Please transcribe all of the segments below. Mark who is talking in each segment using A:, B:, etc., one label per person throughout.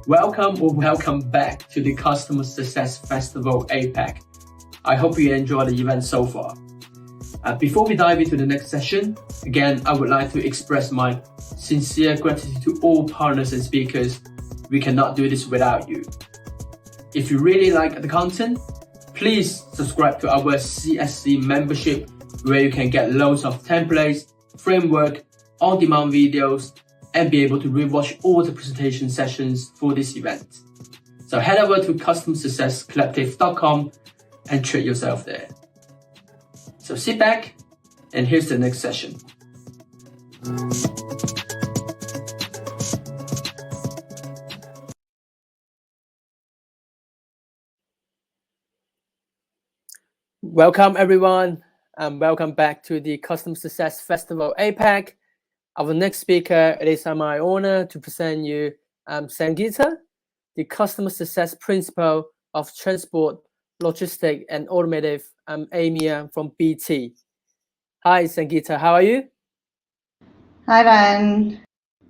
A: Welcome or welcome back to the Customer Success Festival APAC. I hope you enjoyed the event so far. Before we dive into the next session, again, I would like to express my sincere gratitude to all partners and speakers. We cannot do this without you. If you really like the content, please subscribe to our CSC membership, where you can get loads of templates, framework, on-demand videos, and be able to rewatch all the presentation sessions for this event. So head over to customersuccesscollective.com and treat yourself there. So sit back, and here's the next session. Welcome everyone, and welcome back to the Customer Success Festival APAC. Our next speaker, it is my honor to present you Sangeeta, the Customer Success Principal of Transport, Logistics and Automotive EMEA from BT. Hi Sangeeta, how are you?
B: Hi Ryan,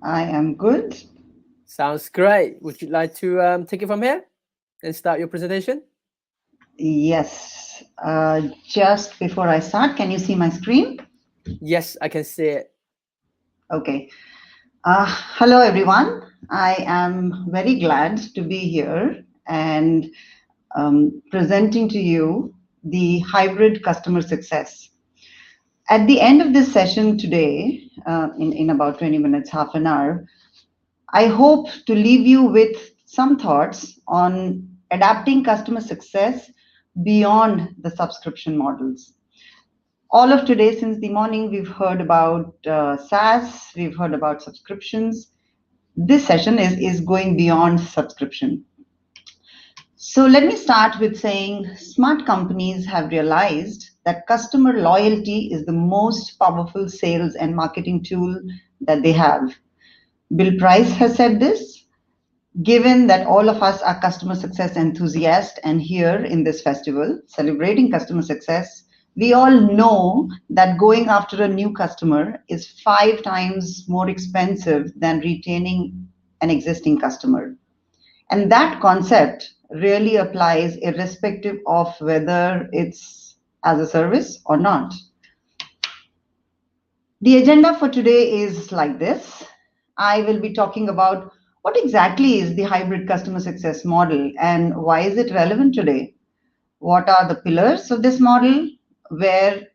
B: I am good.
A: Sounds great. Would you like to take it from here and start your presentation?
B: Yes, just before I start, can you see my screen?
A: Yes, I can see it.
B: Okay. Hello everyone. I am very glad to be here and presenting to you the hybrid customer success. At the end of this session today, in about 20 minutes, half an hour, I hope to leave you with some thoughts on adapting customer success beyond the subscription models. All of today, since the morning, we've heard about SaaS, we've heard about subscriptions. This session is going beyond subscription. So let me start with saying smart companies have realized that customer loyalty is the most powerful sales and marketing tool that they have. Bill Price has said this. Given that all of us are customer success enthusiasts and here in this festival celebrating customer success, we all know that going after a new customer is 5 times more expensive than retaining an existing customer. And that concept really applies irrespective of whether it's as a service or not. The agenda for today is like this. I will be talking about what exactly is the hybrid customer success model and why is it relevant today? What are the pillars of this model? Where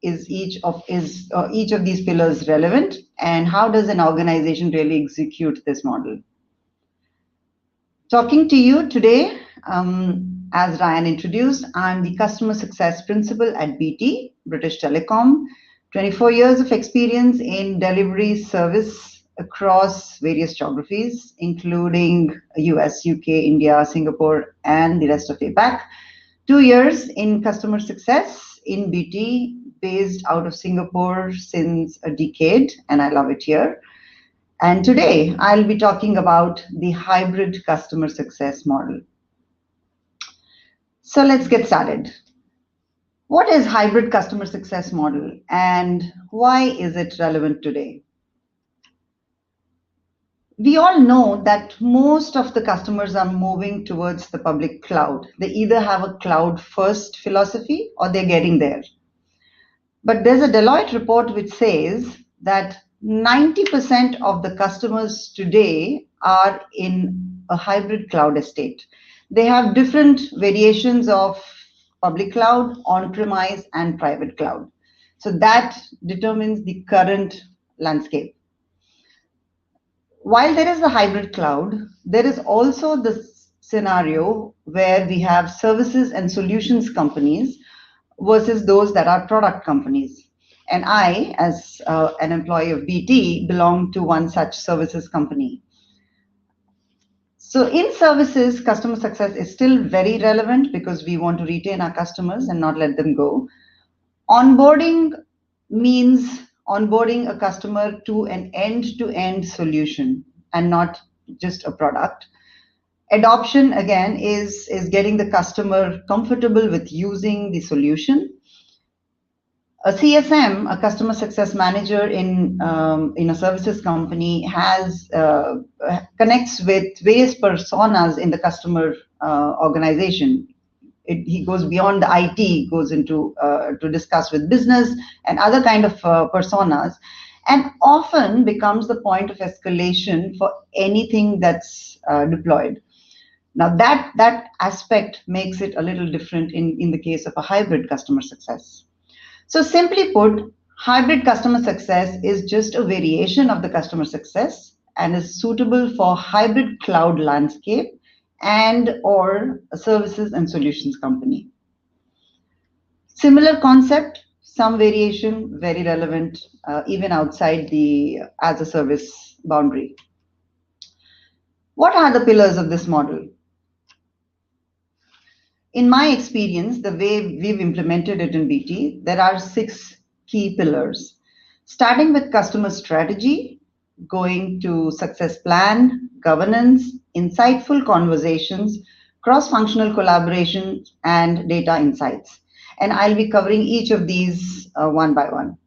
B: is each of these pillars relevant, and how does an organization really execute this model? Talking to you today, as Ryan introduced, I'm the Customer Success Principal at BT, British Telecom, 24 years of experience in delivery service across various geographies, including US, UK, India, Singapore, and the rest of APAC. 2 years in customer success in BT, based out of Singapore since a decade, and I love it here. And today, I'll be talking about the hybrid customer success model. So let's get started. What is hybrid customer success model and why is it relevant today? We all know that most of the customers are moving towards the public cloud. They either have a cloud first philosophy or they're getting there. But there's a Deloitte report which says that 90% of the customers today are in a hybrid cloud estate. They have different variations of public cloud, on-premise, and private cloud. So that determines the current landscape. While there is a hybrid cloud, there is also the scenario where we have services and solutions companies versus those that are product companies. And I, as an employee of BT, belong to one such services company. So in services, customer success is still very relevant because we want to retain our customers and not let them go. Onboarding means onboarding a customer to an end-to-end solution and not just a product. Adoption, again, is getting the customer comfortable with using the solution. A CSM, a customer success manager in a services company, has connects with various personas in the customer organization. He goes beyond the IT, goes into to discuss with business and other kind of personas, and often becomes the point of escalation for anything that's deployed. Now that aspect makes it a little different in the case of a hybrid customer success. So simply put, hybrid customer success is just a variation of the customer success and is suitable for hybrid cloud landscape and or a services and solutions company. Similar concept, some variation, very relevant, even outside the as a service boundary. What are the pillars of this model? In my experience, the way we've implemented it in BT, there are 6 key pillars. Starting with customer strategy, going to success plan, governance, insightful conversations, cross-functional collaboration, and data insights. And I'll be covering each of these one by one.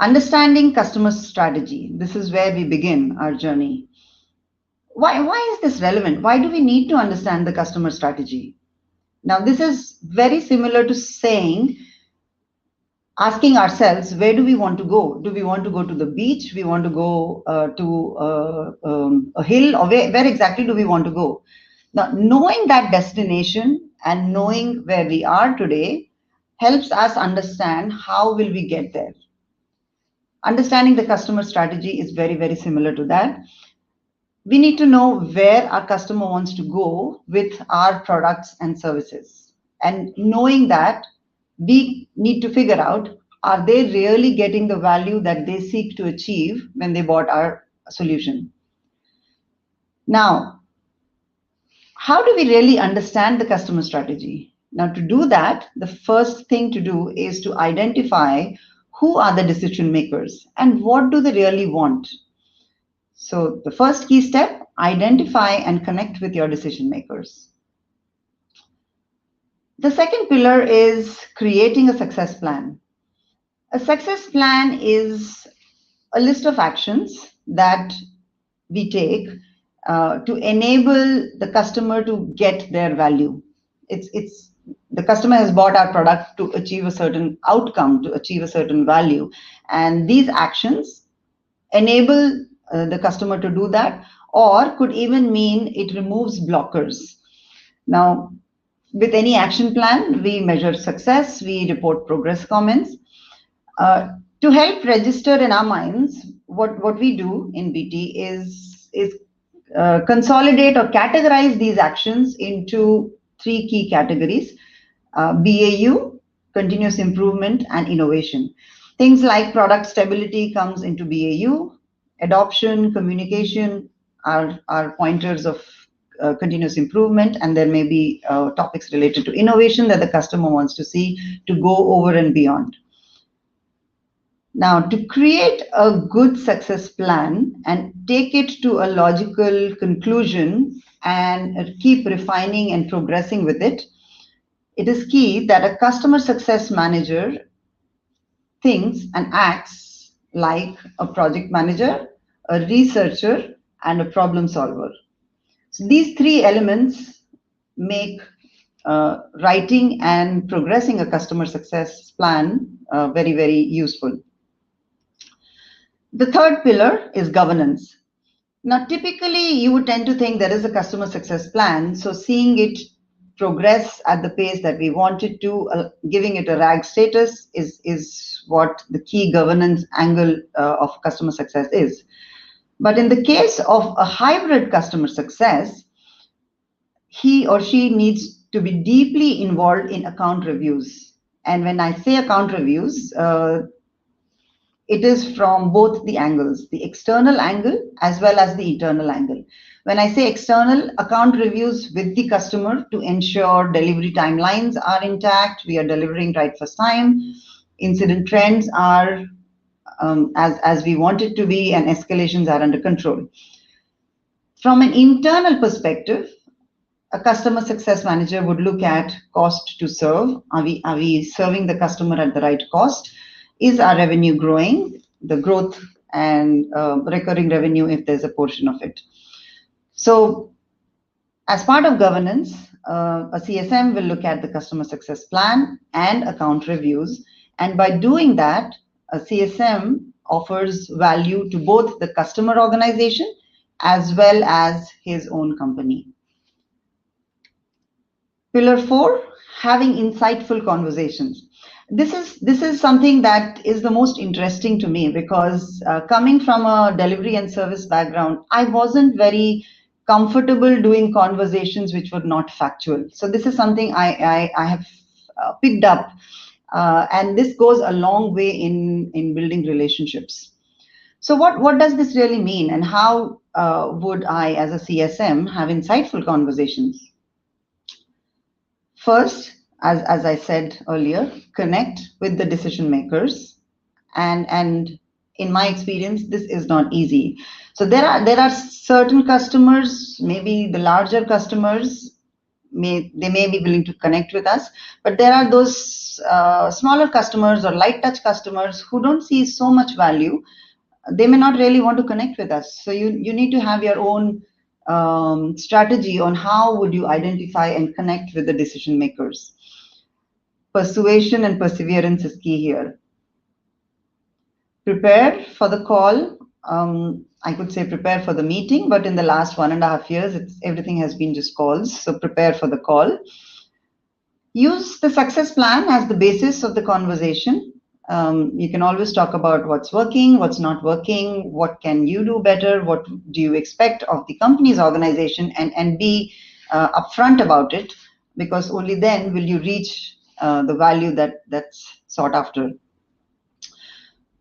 B: Understanding customer strategy. This is where we begin our journey. Why is this relevant? Why do we need to understand the customer strategy? Now, this is very similar to asking ourselves, where do we want to go? Do we want to go to the beach? We want to go to a hill? Or where exactly do we want to go? Now, knowing that destination and knowing where we are today helps us understand how will we get there. Understanding the customer strategy is very, very similar to that. We need to know where our customer wants to go with our products and services. And knowing that, we need to figure out, are they really getting the value that they seek to achieve when they bought our solution? Now, how do we really understand the customer strategy? Now, to do that, the first thing to do is to identify who are the decision makers and what do they really want. So the first key step, identify and connect with your decision makers. The second pillar is creating a success plan. A success plan is a list of actions that we take to enable the customer to get their value. It's the customer has bought our product to achieve a certain outcome, to achieve a certain value, and these actions enable the customer to do that, or could even mean it removes blockers. Now, with any action plan, we measure success, we report progress comments. To help register in our minds, what we do in BT is consolidate or categorize these actions into 3 key categories: BAU, continuous improvement, and innovation. Things like product stability comes into BAU, adoption, communication are pointers of continuous improvement, and there may be topics related to innovation that the customer wants to see to go over and beyond. Now, to create a good success plan and take it to a logical conclusion and keep refining and progressing with it, it is key that a customer success manager thinks and acts like a project manager, a researcher, and a problem solver. So these 3 elements make writing and progressing a customer success plan very, very useful. The third pillar is governance. Now, typically, you would tend to think there is a customer success plan, so seeing it progress at the pace that we want it to, giving it a RAG status is what the key governance angle of customer success is. But in the case of a hybrid customer success, he or she needs to be deeply involved in account reviews. And when I say account reviews, it is from both the angles, the external angle as well as the internal angle. When I say external, account reviews with the customer to ensure delivery timelines are intact, we are delivering right first time, incident trends are as we want it to be, and escalations are under control. From an internal perspective, a customer success manager would look at cost to serve. Are we serving the customer at the right cost? Is our revenue growing? The growth and recurring revenue, if there's a portion of it. So as part of governance, a CSM will look at the customer success plan and account reviews. And by doing that, a CSM offers value to both the customer organization as well as his own company. Pillar 4, having insightful conversations. This is something that is the most interesting to me because coming from a delivery and service background, I wasn't very comfortable doing conversations which were not factual. So this is something I have picked up, and this goes a long way in building relationships. So what does this really mean, and how would I, as a CSM, have insightful conversations? First, as I said earlier, connect with the decision makers, and in my experience, this is not easy. So there are certain customers, maybe the larger customers, may be willing to connect with us, but there are those smaller customers or light touch customers who don't see so much value. They may not really want to connect with us. So you need to have your own strategy on how would you identify and connect with the decision makers. Persuasion and perseverance is key here. Prepare for the call. I could say prepare for the meeting, but in the last 1.5 years, everything has been just calls. So prepare for the call. Use the success plan as the basis of the conversation. You can always talk about what's working, what's not working, what can you do better, what do you expect of the company's organization, and be upfront about it, because only then will you reach the value that's sought after.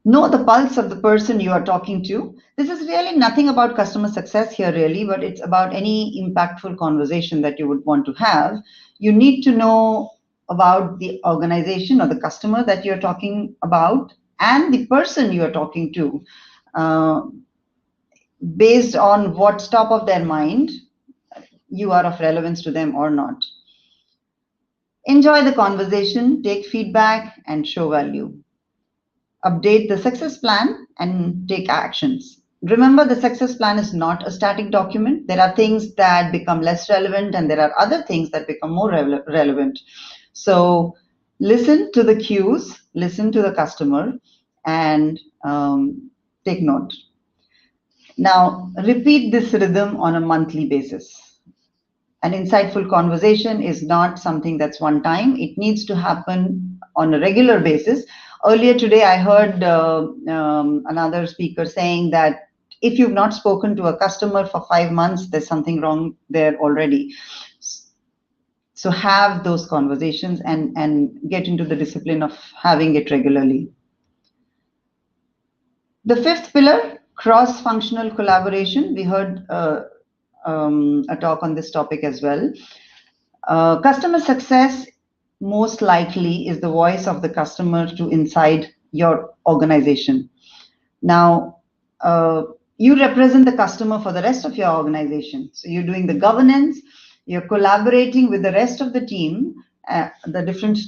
B: Know the pulse of the person you are talking to. This is really nothing about customer success here really, but it's about any impactful conversation that you would want to have. You need to know about the organization or the customer that you're talking about and the person you are talking to, based on what's top of their mind, you are of relevance to them or not. Enjoy the conversation, take feedback, and show value. Update the success plan and take actions. Remember, the success plan is not a static document. There are things that become less relevant, and there are other things that become more relevant. So listen to the cues, listen to the customer, and take note. Now, repeat this rhythm on a monthly basis. An insightful conversation is not something that's one time. It needs to happen on a regular basis. Earlier today, I heard another speaker saying that if you've not spoken to a customer for 5 months, there's something wrong there already. So have those conversations and get into the discipline of having it regularly. The 5th pillar, cross-functional collaboration. We heard a talk on this topic as well. Customer success most likely is the voice of the customer to inside your organization. Now, you represent the customer for the rest of your organization. So you're doing the governance, you're collaborating with the rest of the team, the different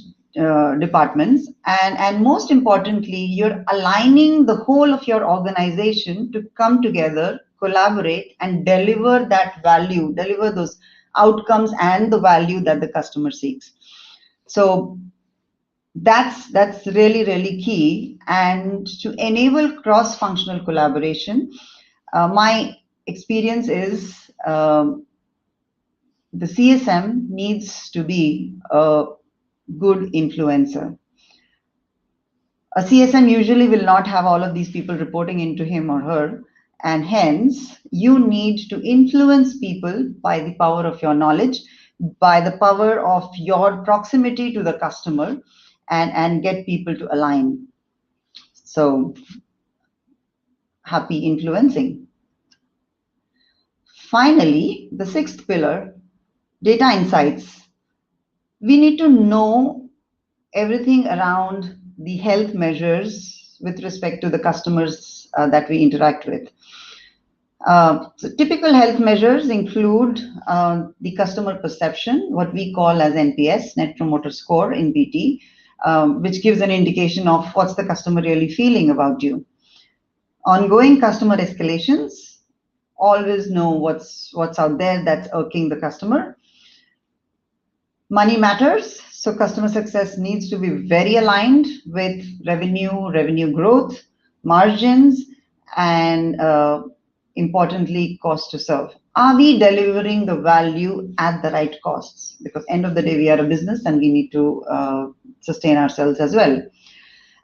B: departments, and most importantly, you're aligning the whole of your organization to come together, collaborate, and deliver that value, deliver those outcomes and the value that the customer seeks. So that's really, really key. And to enable cross-functional collaboration, my experience is the CSM needs to be a good influencer. A CSM usually will not have all of these people reporting into him or her, and hence you need to influence people by the power of your knowledge, by the power of your proximity to the customer, and get people to align. So happy influencing. Finally, the 6th pillar, data insights. We need to know everything around the health measures with respect to the customers that we interact with. So typical health measures include the customer perception, what we call as NPS, Net Promoter Score in BT, which gives an indication of what's the customer really feeling about you. Ongoing customer escalations, always know what's out there that's irking the customer. Money matters, so customer success needs to be very aligned with revenue growth, margins, and importantly, cost to serve. Are we delivering the value at the right costs? Because end of the day, we are a business and we need to sustain ourselves as well.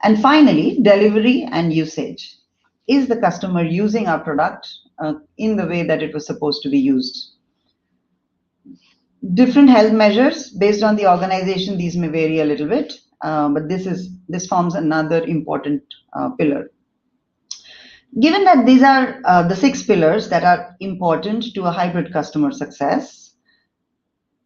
B: And finally, delivery and usage. Is the customer using our product in the way that it was supposed to be used? Different health measures based on the organization, these may vary a little bit, but this forms another important pillar. Given that these are the 6 pillars that are important to a hybrid customer success,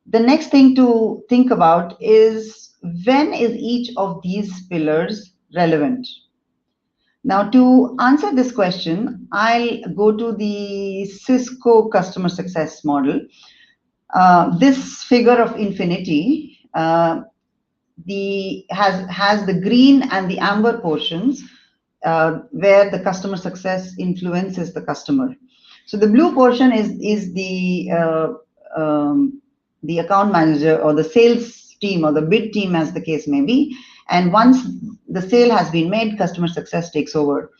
B: the next thing to think about is when is each of these pillars relevant? Now, to answer this question, I'll go to the Cisco customer success model. This figure of infinity has the green and the amber portions where the customer success influences the customer. So the blue portion is the account manager or the sales team or the bid team, as the case may be. And once the sale has been made, customer success takes over.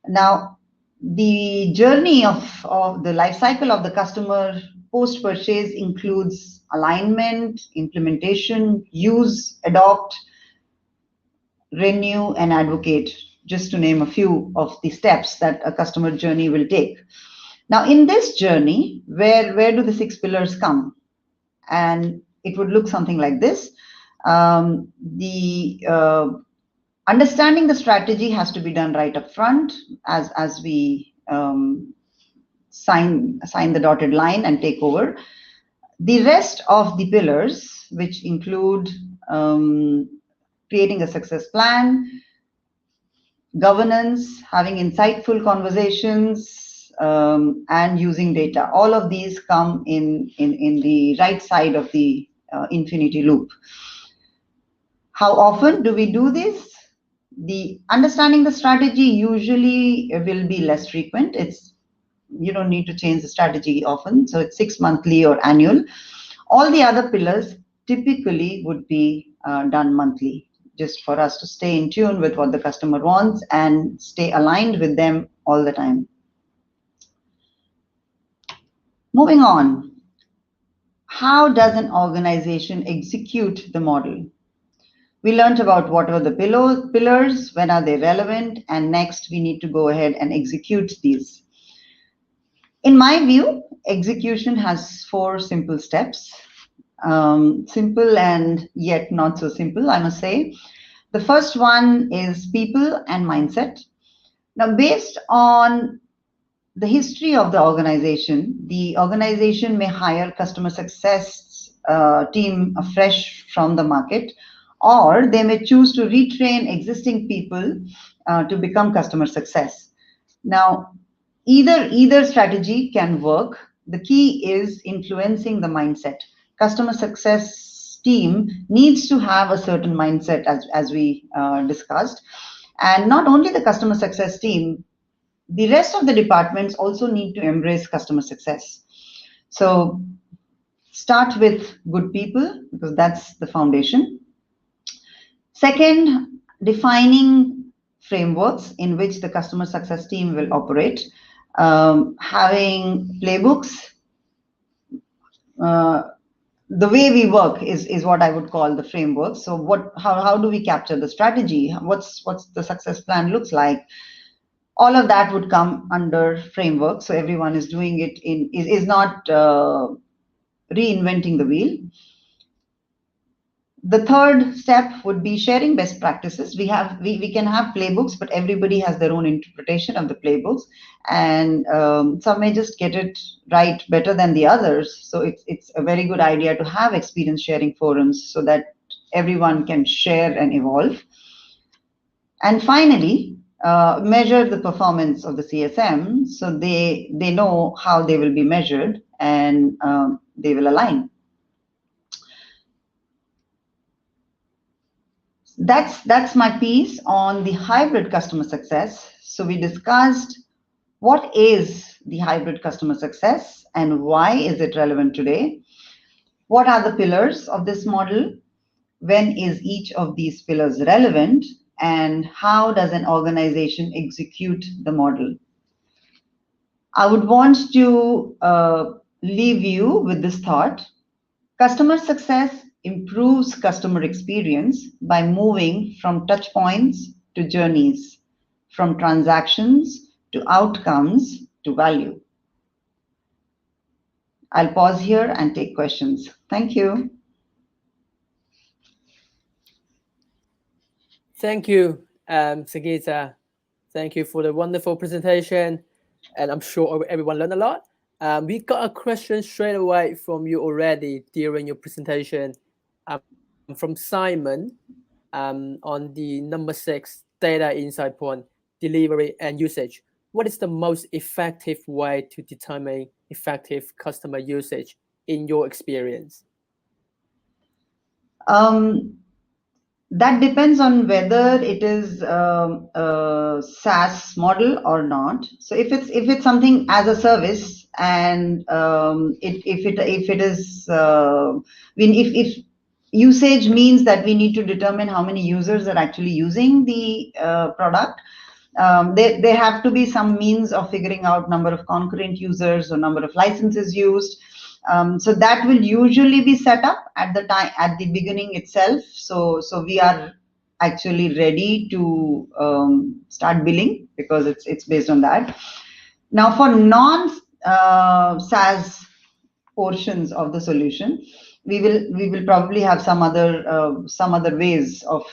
B: Now, the journey of the life cycle of the customer post-purchase includes alignment, implementation, use, adopt, renew, and advocate, just to name a few of the steps that a customer journey will take. Now, in this journey, where do the 6 pillars come? And it would look something like this. Understanding the strategy has to be done right up front as we sign the dotted line and take over. The rest of the pillars, which include creating a success plan, governance, having insightful conversations, and using data, all of these come in the right side of the infinity loop. How often do we do this? The understanding the strategy usually will be less frequent. You don't need to change the strategy often, so it's 6 monthly or annual. All the other pillars typically would be done monthly, just for us to stay in tune with what the customer wants and stay aligned with them all the time. Moving on, how does an organization execute the model? We learned about what are the pillars, when are they relevant, and next we need to go ahead and execute these. In my view, execution has 4 simple steps. Simple and yet not so simple, I must say. The first one is people and mindset. Now, based on the history of the organization may hire customer success team afresh from the market, or they may choose to retrain existing people to become customer success. Now, either strategy can work. The key is influencing the mindset. Customer success team needs to have a certain mindset, as we discussed. And not only the customer success team, the rest of the departments also need to embrace customer success. So start with good people, because that's the foundation. Second, defining frameworks in which the customer success team will operate. Having playbooks. The way we work is what I would call the framework. So how do we capture the strategy? What's the success plan looks like? All of that would come under framework. So everyone is doing it is not reinventing the wheel. The third step would be sharing best practices. We can have playbooks, but everybody has their own interpretation of the playbooks, and some may just get it right better than the others. So it's a very good idea to have experience sharing forums so that everyone can share and evolve. And finally, measure the performance of the CSM, so they know how they will be measured, and they will align. That's my piece on the hybrid customer success. So we discussed what is the hybrid customer success and why is it relevant today? What are the pillars of this model? When is each of these pillars relevant? And how does an organization execute the model? I would want to leave you with this thought. Customer success improves customer experience by moving from touch points to journeys, from transactions to outcomes to value. I'll pause here and take questions. Thank you.
A: Thank you, Sangeeta. Thank you for the wonderful presentation, and I'm sure everyone learned a lot. We got a question straight away from you already during your presentation, from Simon, on the number 6 data insight point, delivery and usage. What is the most effective way to determine effective customer usage in your experience?
B: That depends on whether it is a SaaS model or not. So if it's something as a service, and if it is, if usage means that we need to determine how many users are actually using the product, there have to be some means of figuring out number of concurrent users or number of licenses used. So that will usually be set up at the beginning itself. So we are actually ready to start billing because it's based on that. Now for non-SaaS portions of the solution, we will probably have some other ways of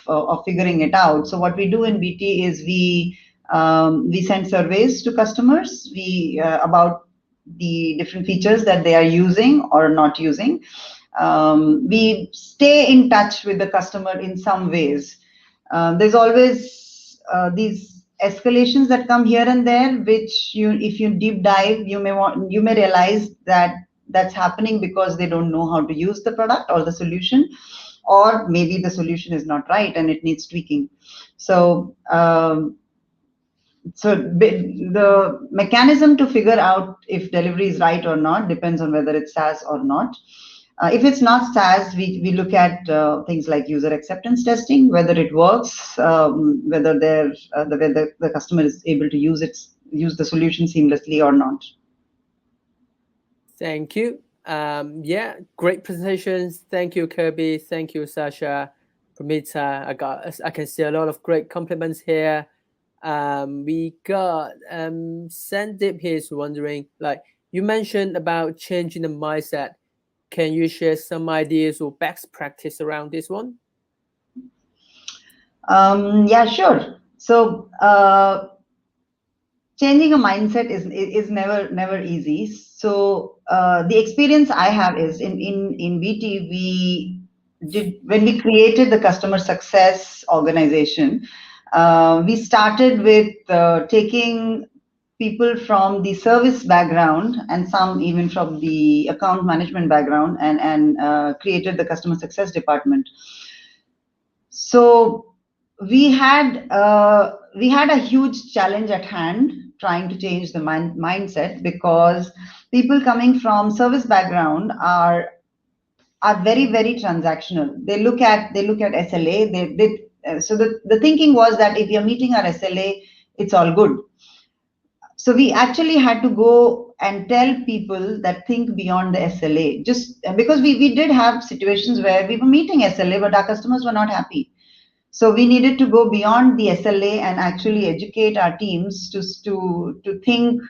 B: figuring it out. So what we do in BT is we send surveys to customers about the different features that they are using or not using. We stay in touch with the customer in some ways. There's always these escalations that come here and there, which if you deep dive, you may realize that that's happening because they don't know how to use the product or the solution, or maybe the solution is not right and it needs tweaking. So the mechanism to figure out if delivery is right or not depends on whether it's SaaS or not. If it's not SaaS, we look at things like user acceptance testing, whether it works, whether the customer is able to use the solution seamlessly or not.
A: Thank you. Yeah, great presentations. Thank you, Kirby. Thank you, Sasha, Pramita. I can see a lot of great compliments here. We got Sandeep here is wondering, like you mentioned about changing the mindset. Can you share some ideas or best practice around this one?
B: Yeah, sure. So changing a mindset is never easy. So the experience I have is in BT, when we created the customer success organization, we started with taking people from the service background and some even from the account management background, and created the customer success department. So we had a huge challenge at hand trying to change the mindset, because people coming from service background are very, very transactional. They look at SLA. So the thinking was that if you're meeting our SLA, it's all good. So we actually had to go and tell people that think beyond the SLA, just because we did have situations where we were meeting SLA, but our customers were not happy. So we needed to go beyond the SLA and actually educate our teams to think,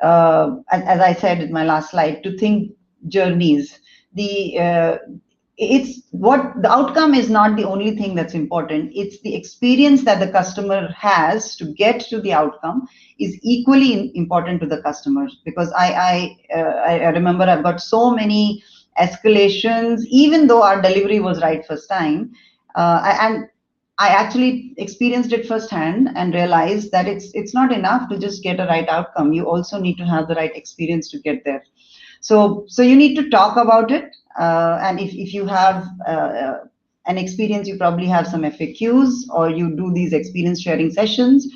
B: as I said in my last slide, to think journeys. It's what the outcome is not the only thing that's important. It's the experience that the customer has to get to the outcome is equally important to the customers. Because I remember I've got so many escalations, even though our delivery was right first time, and I actually experienced it firsthand and realized that it's not enough to just get a right outcome. You also need to have the right experience to get there. So you need to talk about it, and if you have an experience, you probably have some FAQs, or you do these experience sharing sessions.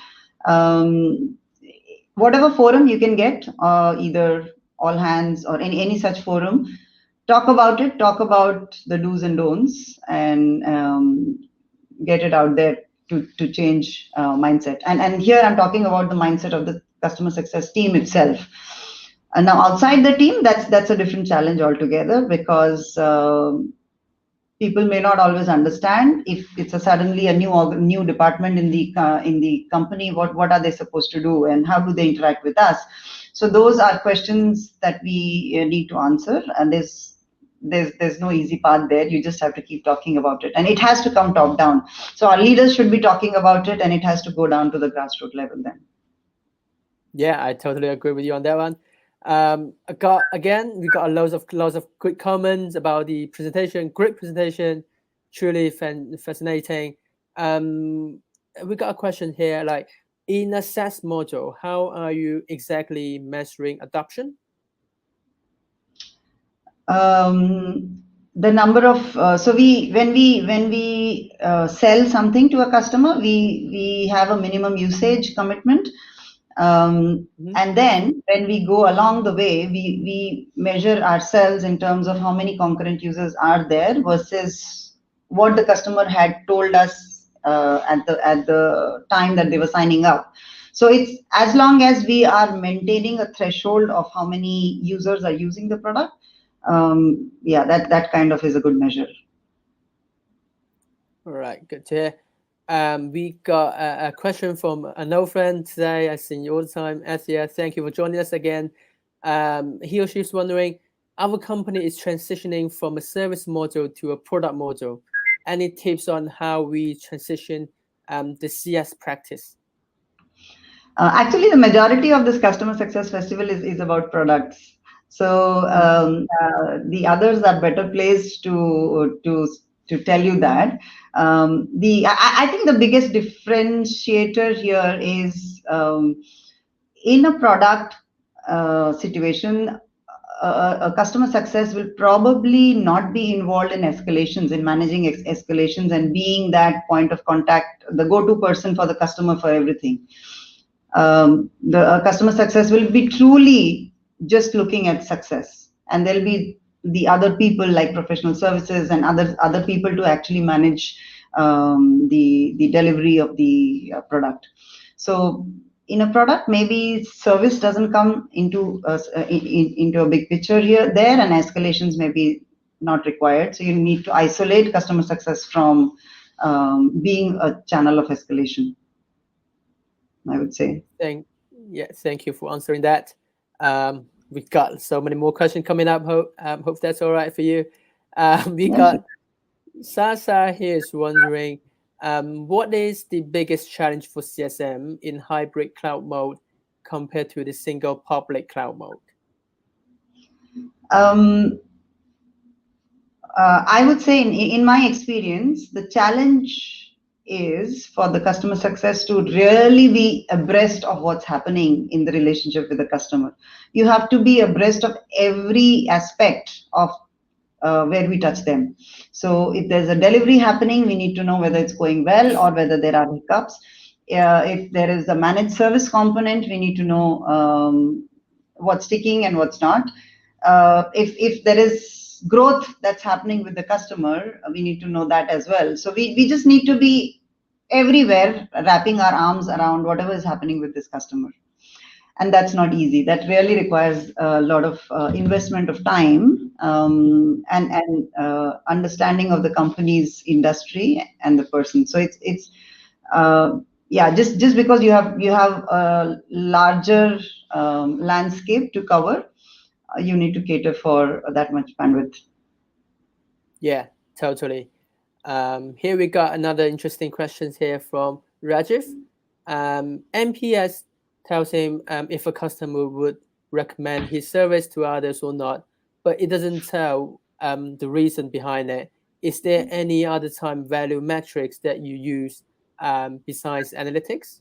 B: Whatever forum you can get, either all hands or any such forum, talk about it, talk about the do's and don'ts, and get it out there to change mindset. And here I'm talking about the mindset of the customer success team itself. And now outside the team, that's a different challenge altogether, because people may not always understand if it's suddenly a new department in the company. What are they supposed to do, and how do they interact with us? So those are questions that we need to answer, and there's no easy path there. You just have to keep talking about it, and it has to come top down. So our leaders should be talking about it, and it has to go down to the grassroots level then.
C: Yeah, I totally agree with you on that one. We got lots of quick comments about the presentation. Great presentation, truly fascinating. We got a question here, like, in a SaaS module, how are you exactly measuring adoption?
B: The number of when we sell something to a customer, we have a minimum usage commitment. And then when we go along the way, we measure ourselves in terms of how many concurrent users are there versus what the customer had told us at the time that they were signing up. So it's as long as we are maintaining a threshold of how many users are using the product, that kind of is a good measure.
C: All right, good to hear. We got a question from an old friend today. I've seen you all the time. Asia, thank you for joining us again. He or she is wondering, our company is transitioning from a service model to a product model. Any tips on how we transition the CS practice?
B: Actually, the majority of this Customer Success Festival is about products. So the others are better placed to tell you that. I think the biggest differentiator here is in a product situation, a customer success will probably not be involved in escalations, in managing escalations and being that point of contact, the go-to person for the customer for everything. The customer success will be truly just looking at success, and there'll be the other people like professional services and other people to actually manage the delivery of the product. So in a product, maybe service doesn't come into a big picture there, and escalations may be not required. So you need to isolate customer success from being a channel of escalation, I would say.
C: Thank you for answering that. We've got so many more questions coming up. Hope that's all right for you. We got Sasa here is wondering, what is the biggest challenge for CSM in hybrid cloud mode compared to the single public cloud mode?
B: I would say in my experience, the challenge is for the customer success to really be abreast of what's happening in the relationship with the customer. You have to be abreast of every aspect of where we touch them. So if there's a delivery happening, we need to know whether it's going well or whether there are hiccups. If there is a managed service component, we need to know what's sticking and what's not. If there is growth that's happening with the customer, we need to know that as well. So we just need to be everywhere, wrapping our arms around whatever is happening with this customer. And that's not easy. That really requires a lot of investment of time and understanding of the company's industry and the person. So it's just because you have a larger landscape to cover, you need to cater for that much bandwidth.
C: Yeah, totally. Here we got another interesting question here from Rajiv. NPS tells him if a customer would recommend his service to others or not, but it doesn't tell the reason behind it. is there any other time value metrics that you use besides analytics?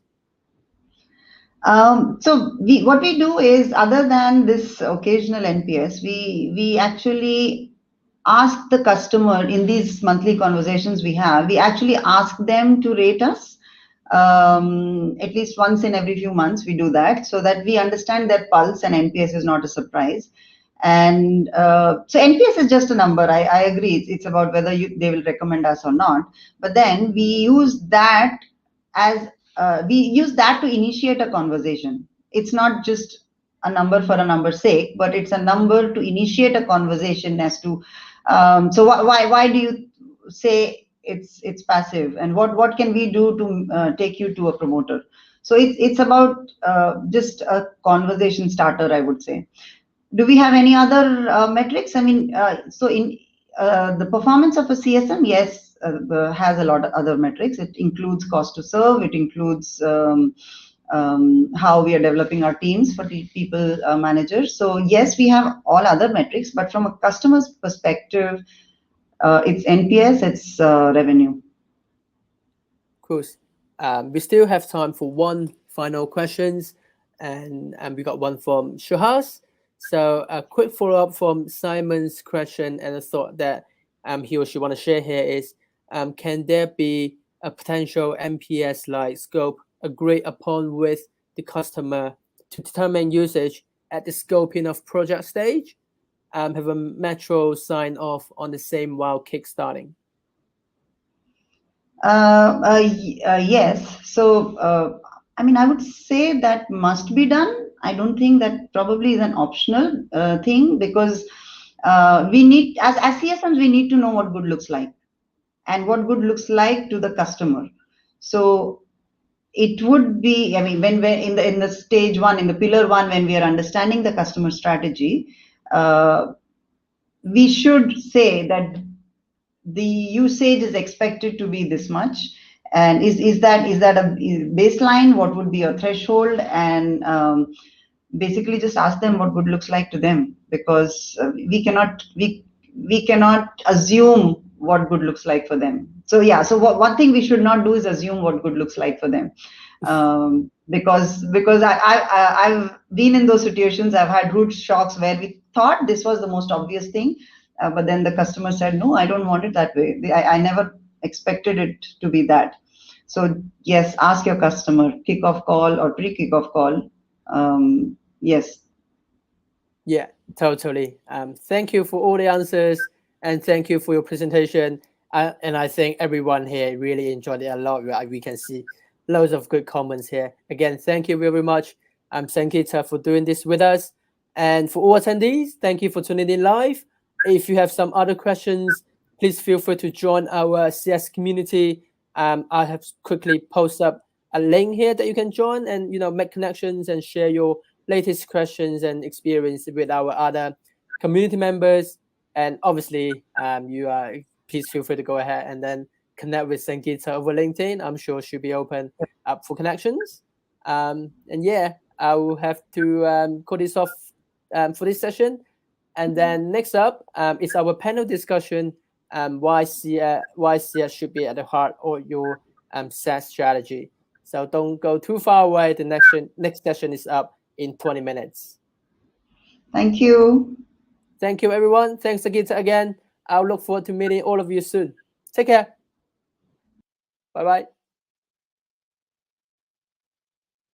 B: So what we do is, other than this occasional NPS, we actually ask the customer in these monthly conversations we have. We actually ask them to rate us. At least once in every few months we do that, so that we understand their pulse, and NPS is not a surprise. And so NPS is just a number. I agree. It's about whether they will recommend us or not. But then we use that as to initiate a conversation. It's not just a number for a number's sake, but it's a number to initiate a conversation as to. So why do you say it's passive, and what can we do to take you to a promoter? So it's about just a conversation starter, I would say. Do we have any other metrics? I mean, so in the performance of a CSM, yes, has a lot of other metrics. It includes cost to serve. It includes how we are developing our teams for the people managers. So yes, we have all other metrics, but from a customer's perspective, it's NPS, it's revenue.
C: Of course. We still have time for one final questions, and we got one from Shuhas. So a quick follow-up from Simon's question, and a thought that he or she want to share here is, can there be a potential NPS-like scope agreed upon with the customer to determine usage at the scoping of project stage? Have a metro sign off on the same while kickstarting?
B: Yes. So, I mean, I would say that must be done. I don't think that probably is an optional thing, because we need, as CSMs, we need to know what good looks like, and what good looks like to the customer. So it would be, I mean, when we're in the stage one, in the pillar one, when we are understanding the customer strategy, we should say that the usage is expected to be this much, and is that a baseline? What would be a threshold? And basically just ask them what good looks like to them, because we cannot assume what good looks like for them. So yeah, so one thing we should not do is assume what good looks like for them, because I've been in those situations. I've had root shocks where we thought this was the most obvious thing, but then the customer said, no, I don't want it that way. I never expected it to be that. So yes, ask your customer, kickoff call or pre-kickoff call. Yes.
C: Yeah, totally. Thank you for all the answers, and thank you for your presentation. And I think everyone here really enjoyed it a lot. We can see loads of good comments here. Again, thank you very much, Sangeeta, for doing this with us. And for all attendees, thank you for tuning in live. If you have some other questions, please feel free to join our CS community. I have quickly posted up a link here that you can join and make connections and share your latest questions and experience with our other community members. And obviously, please feel free to go ahead and then connect with Sangeeta over LinkedIn. I'm sure she'll be open up for connections. And yeah, I will have to call this off for this session. And then next up is our panel discussion, why CS should be at the heart of your SaaS strategy. So don't go too far away. The next session is up in 20 minutes.
B: Thank you.
C: Thank you, everyone. Thanks, Sangeeta, again. I'll look forward to meeting all of you soon. Take care. Bye-bye.